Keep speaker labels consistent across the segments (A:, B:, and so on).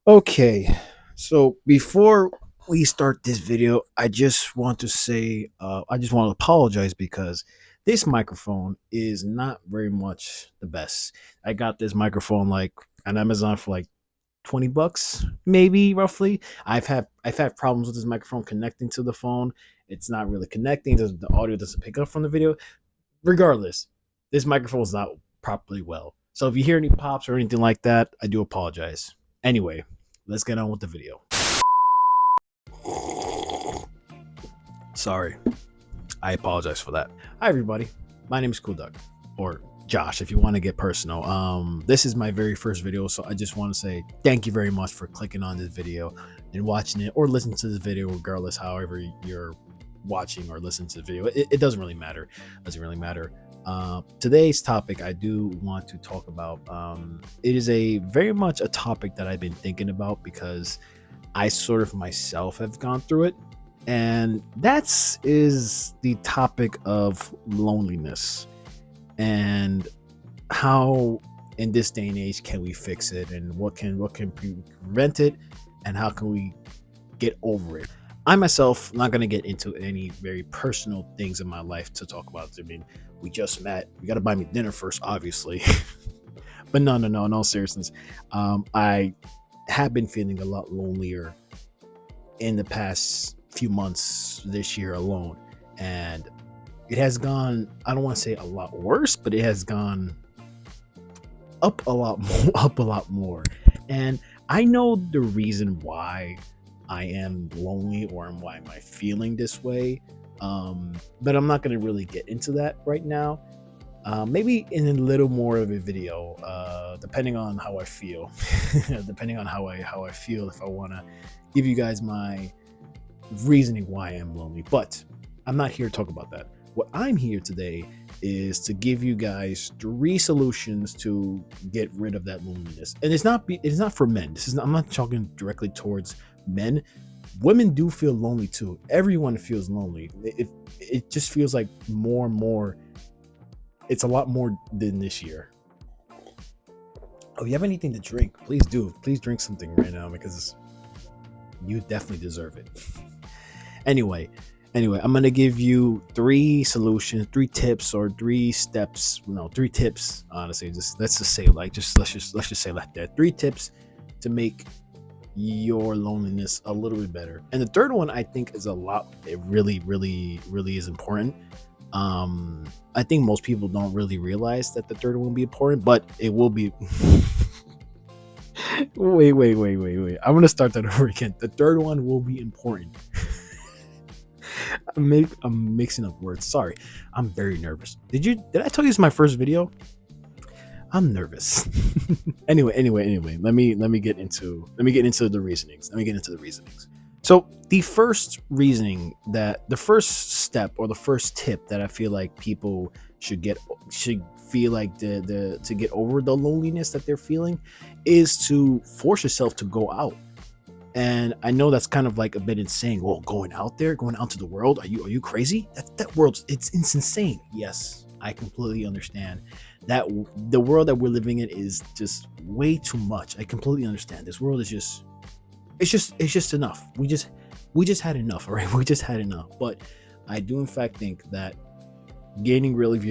A: Okay, so before we start this video, I just want to say, I just want to apologize because this microphone is not very much the best. I got this microphone like on Amazon for like $20, maybe roughly. I've had problems with this microphone connecting to the phone. It's not really connecting. The audio doesn't pick up from the video. Regardless, this microphone is not properly well. So if you hear any pops or anything like that, I do apologize. Anyway, let's get on with the video. Sorry, I apologize for that. Hi everybody, my name is Cool Duck, or Josh if you want to get personal. This is my very first video, so I just want to say thank you very much for clicking on this video and watching it or listening to this video, regardless however you're watching or listening to the video. It doesn't really matter. Today's topic I do want to talk about. It is a very much a topic that I've been thinking about because I sort of myself have gone through it, and is the topic of loneliness and how in this day and age can we fix it, and what can prevent it, and how can we get over it. I myself not going to get into any very personal things in my life to talk about. I mean, we just met. You got to buy me dinner first, obviously. But no, in all seriousness, I have been feeling a lot lonelier in the past few months this year alone, and it has gone, I don't want to say a lot worse, but it has gone up a lot more, up a lot more. And I know the reason why I am lonely, or why am I feeling this way. But I'm not going to really get into that right now. Maybe in a little more of a video, depending on how I feel. Depending on how I feel, if I want to give you guys my reasoning why I am lonely. But I'm not here to talk about that. What I'm here today is to give you guys 3 solutions to get rid of that loneliness. And it's not for men. I'm not talking directly towards men. Women do feel lonely too. Everyone feels lonely. It just feels like more and more. It's a lot more than this year. Oh, if you have anything to drink, please do. Please drink something right now because you definitely deserve it. Anyway, I'm gonna give you 3 solutions, 3 tips, or 3 steps. No, 3 tips. Honestly, let's just say let's just say like that. 3 tips to make your loneliness a little bit better. And the third one I think is it really is important. I think most people don't really realize that the third one will be important, but it will be. Wait. I'm gonna start that over again. The third one will be important. I'm mixing up words. Sorry, I'm very nervous. Did I tell you this is my first video? I'm nervous. Anyway. Let me get into the reasonings. So the first step, or the first tip that I feel like people should feel like to get over the loneliness that they're feeling, is to force yourself to go out. And I know that's kind of like a bit insane. Well, going out to the world, are you crazy? That world, it's insane. Yes, I completely understand that the world that we're living in is just way too much. I completely understand. This world is it's just enough. We just had enough. All right, we just had enough. But I do in fact think that getting rid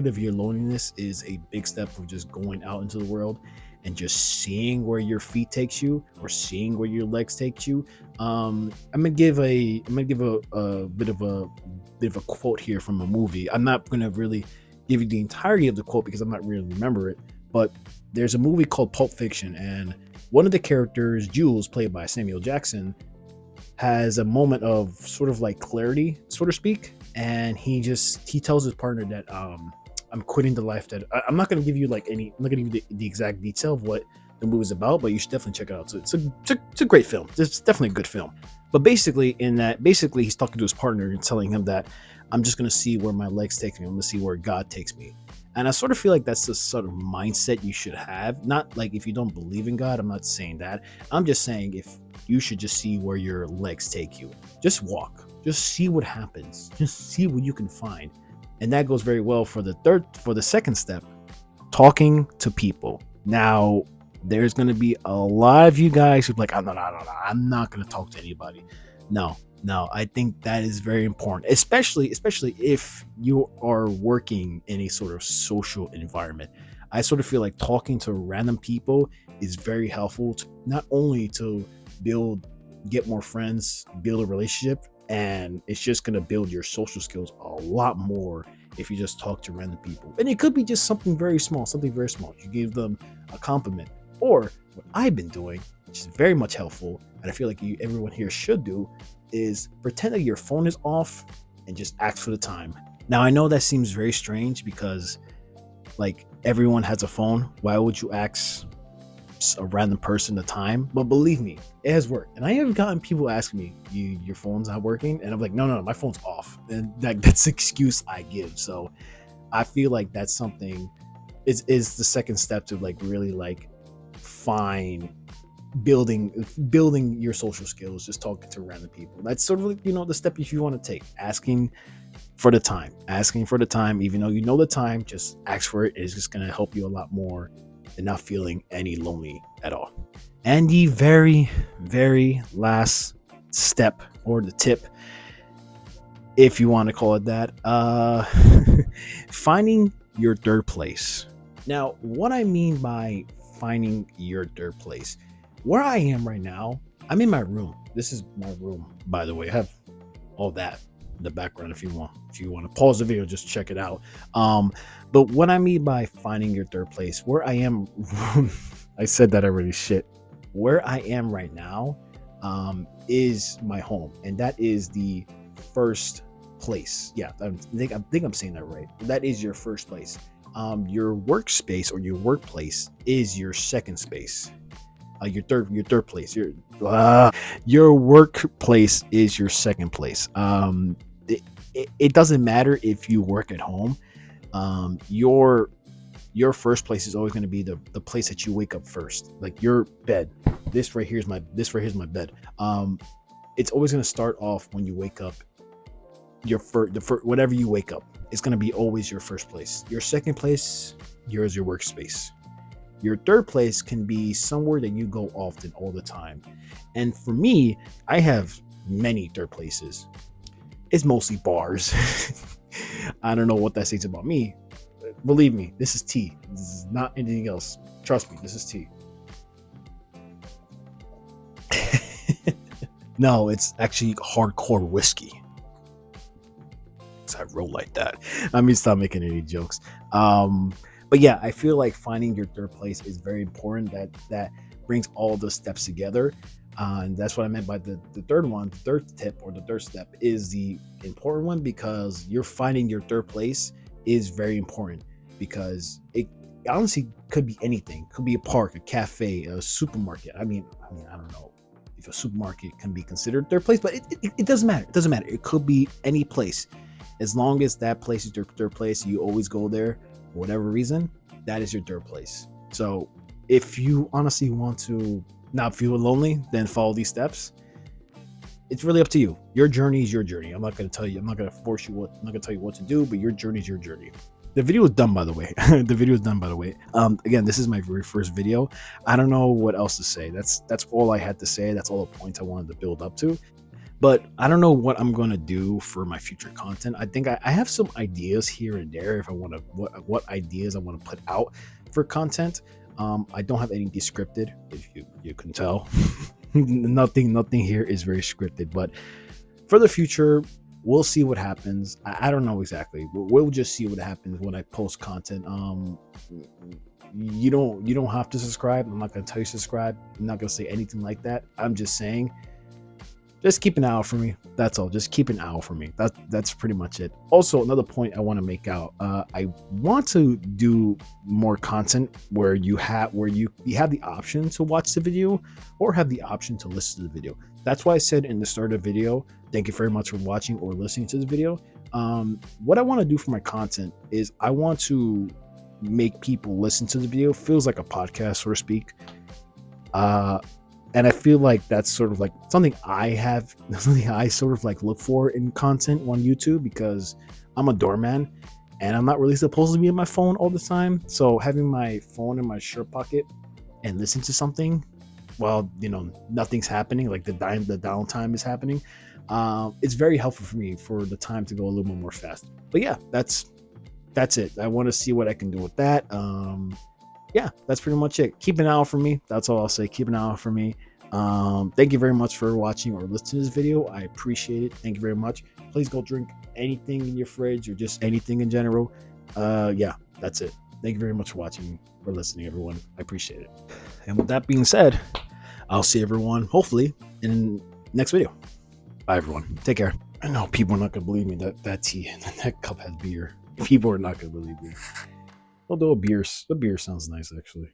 A: of your loneliness is a big step of just going out into the world and just seeing where your feet takes you, or seeing where your legs takes you. I'm gonna give a bit of a quote here from a movie. I'm not gonna really give you the entirety of the quote because I'm not really remember it, but there's a movie called Pulp Fiction, and one of the characters, Jules, played by Samuel Jackson, has a moment of sort of like clarity, so to speak, and he tells his partner that I'm quitting the life that I'm not going to give you I'm not going to give you the exact detail of what the movie is about, but you should definitely check it out. So it's a great film. It's definitely a good film. But basically he's talking to his partner and telling him that I'm just going to see where my legs take me. I'm going to see where God takes me. And I sort of feel like that's the sort of mindset you should have. Not like if you don't believe in God, I'm not saying that. I'm just saying if you should just see where your legs take you. Just walk. Just see what happens. Just see what you can find. And that goes very well for the second step, talking to people. Now, There's going to be a lot of you guys who're like, I'm not going to talk to anybody. No, no, I think that is very important, especially if you are working in a sort of social environment. I sort of feel like talking to random people is very helpful to not only to build, get more friends, build a relationship, and it's just going to build your social skills a lot more if you just talk to random people. And it could be just something very small, something very small. You give them a compliment, or what I've been doing, which is very much helpful, and I feel like everyone here should do, is pretend that your phone is off and just ask for the time. Now, I know that seems very strange because, like, everyone has a phone. Why would you ask a random person the time? But believe me, it has worked. And I have gotten people asking me, your phone's not working? And I'm like, no, my phone's off. And that's the excuse I give. So I feel like that's something is the second step to like really like find building your social skills, just talking to random people. That's sort of like, the step if you want to take, asking for the time, even though you know the time, just ask for it. It's just going to help you a lot more and not feeling any lonely at all. And the very, very last step, or the tip, if you want to call it that, finding your third place. Now, what I mean by finding your third place, where I am right now, I'm in my room. This is my room, by the way. I have all that in the background. If you want to pause the video, just check it out. But what I mean by finding your third place, where I am, I said that already. Shit, where I am right now, is my home, and that is the first place. Yeah, I think I'm saying that right. That is your first place. Your workspace or your workplace is your second space. Your third place. Your workplace is your second place. It doesn't matter if you work at home. Your first place is always going to be the place that you wake up first, like your bed. This right here is my bed. It's always going to start off when you wake up. Whatever you wake up, it's going to be always your first place. Your second place, yours, your workspace. Your third place can be somewhere that you go often, all the time. And for me, I have many third places. It's mostly bars. I don't know what that says about me. Believe me, this is tea. This is not anything else. Trust me, this is tea. No, it's actually hardcore whiskey. I roll like that. I mean, stop making any jokes. But yeah, I feel like finding your third place is very important. That brings all the steps together. And that's what I meant by the third one. The third tip or the third step is the important one, because you're finding your third place is very important, because it honestly could be anything. Could be a park, a cafe, a supermarket. I mean, I don't know if a supermarket can be considered third place, but it doesn't matter. It doesn't matter. It could be any place. As long as that place is your third place, you always go there for whatever reason, that is your third place. So if you honestly want to not feel lonely, then follow these steps. It's really up to you. Your journey is your journey. I'm not going to tell you. I'm not going to force you. I'm not going to tell you what to do, but your journey is your journey. The video is done, by the way. Again, this is my very first video. I don't know what else to say. That's all I had to say. That's all the points I wanted to build up to. But I don't know what I'm going to do for my future content. I think I have some ideas here and there if I want to, what ideas I want to put out for content. I don't have anything scripted, if you can tell. nothing here is very scripted, but for the future, we'll see what happens. I don't know exactly. We'll just see what happens when I post content. You don't have to subscribe. I'm not going to tell you to subscribe. I'm not going to say anything like that. I'm just saying, just keep an eye out for me. That's all. Just keep an eye out for me. That's pretty much it. Also, another point I want to make out. I want to do more content where you have the option to watch the video or have the option to listen to the video. That's why I said in the start of the video, thank you very much for watching or listening to the video. What I want to do for my content is I want to make people listen to the video. Feels like a podcast, so to speak. And I feel like that's sort of like something I sort of like look for in content on YouTube, because I'm a doorman and I'm not really supposed to be on my phone all the time. So having my phone in my shirt pocket and listen to something while nothing's happening, like the downtime is happening. It's very helpful for me for the time to go a little bit more fast. But yeah, that's it. I want to see what I can do with that. Yeah, that's pretty much it. Keep an eye out for me. That's all I'll say. Keep an eye out for me. Thank you very much for watching or listening to this video. I appreciate it. Thank you very much. Please go drink anything in your fridge or just anything in general. Yeah, that's it. Thank you very much for watching or listening, everyone. I appreciate it. And with that being said, I'll see everyone hopefully in next video. Bye, everyone. Take care. I know people are not gonna believe me that tea that cup has beer. People are not gonna believe me. Although a beer sounds nice actually.